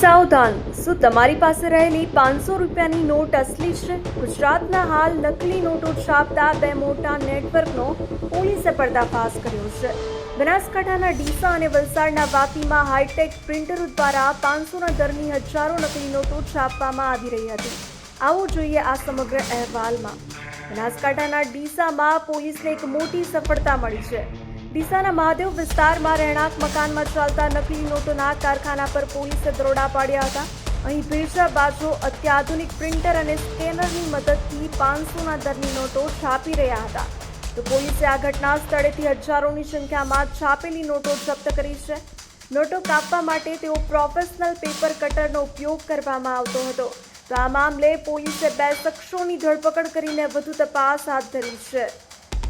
સાવધાન, શું તમારી પાસે રહેલી 500 રૂપિયાની નોટ અસલી છે? ગુજરાતના હાલ નકલી નોટો છાપતા બે મોટા નેટવર્કનો પોલીસે પર્દાફાશ કર્યો છે. બનાસકાંઠાના ડીસા અને વલસાડના વાપીમાં હાઈટેક પ્રિન્ટરો દ્વારા 500ના દરની હજારો નકલી નોટો છાપવામાં આવી રહી હતી. આવો જોઈએ આ સમગ્ર અહેવાલમાં. બનાસકાંઠાના ડીસામાં પોલીસને એક મોટી સફળતા મળી છે. ડીસાના મહાદેવ વિસ્તારમાં રહેણાંક મકાનમાં ચાલતા નકલી નોટોના કારખાના પર પોલીસે દરોડા પાડ્યા હતા. અહીં ભેજા બાજો અત્યાધુનિક પ્રિન્ટર અને સ્કેનરની મદદથી 500ના દરની નોટો છાપી રહ્યા હતા. તો પોલીસે આ ઘટના સ્થળેથી હજારોની સંખ્યામાં છાપેલી નોટો જપ્ત કરી છે. નોટો કાપવા માટે તેઓ પ્રોફેશનલ પેપર કટરનો ઉપયોગ કરવામાં આવતો હતો. તો આ મામલે પોલીસે બે શખ્સોની ધરપકડ કરીને વધુ તપાસ હાથ ધરી છે.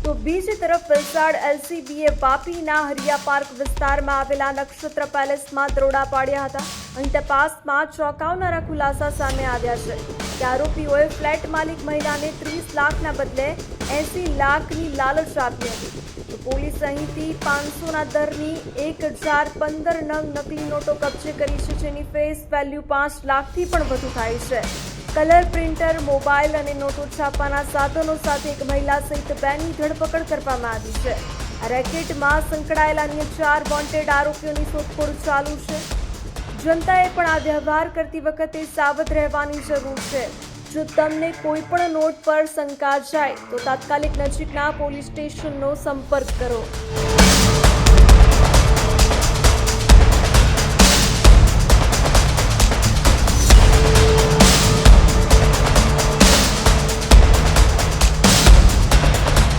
તો બીજી તરફ વલસાડ એલસીબીએ વાપીના હરિયા પાર્ક વિસ્તારમાં આવેલા નક્ષત્ર પેલેસમાં દરોડા પાડ્યા હતા. અહીં તપાસમાં ચોંકાવનારા ખુલાસા સામે આવ્યા છે કે આરોપીઓએ ફ્લેટ માલિક મહિલાને 30 લાખના બદલે 80 લાખની લાલચ આપી હતી. તો પોલીસે અહીંથી 500ના દરની 1015 નંગ નકલી નોટો કબજે કરી છે, જેની ફેસ વેલ્યુ 5 લાખથી પણ વધુ થાય છે. કલર પ્રિન્ટર, મોબાઈલ અને નોટો છાપવાના સાધનો સાથે એક મહિલા સહિત બેની ધરપકડ કરવામાં આવી છે. આ રેકેટમાં સંકળાયેલા અન્ય 4 વોન્ટેડ આરોપીઓની શોધખોળ ચાલુ છે. જનતાએ પણ આ વ્યવહાર કરતી વખતે સાવધ રહેવાની જરૂર છે. જો તમને કોઈ પણ નોટ પર શંકા જાય તો તાત્કાલિક નજીકના પોલીસ સ્ટેશનનો સંપર્ક કરો.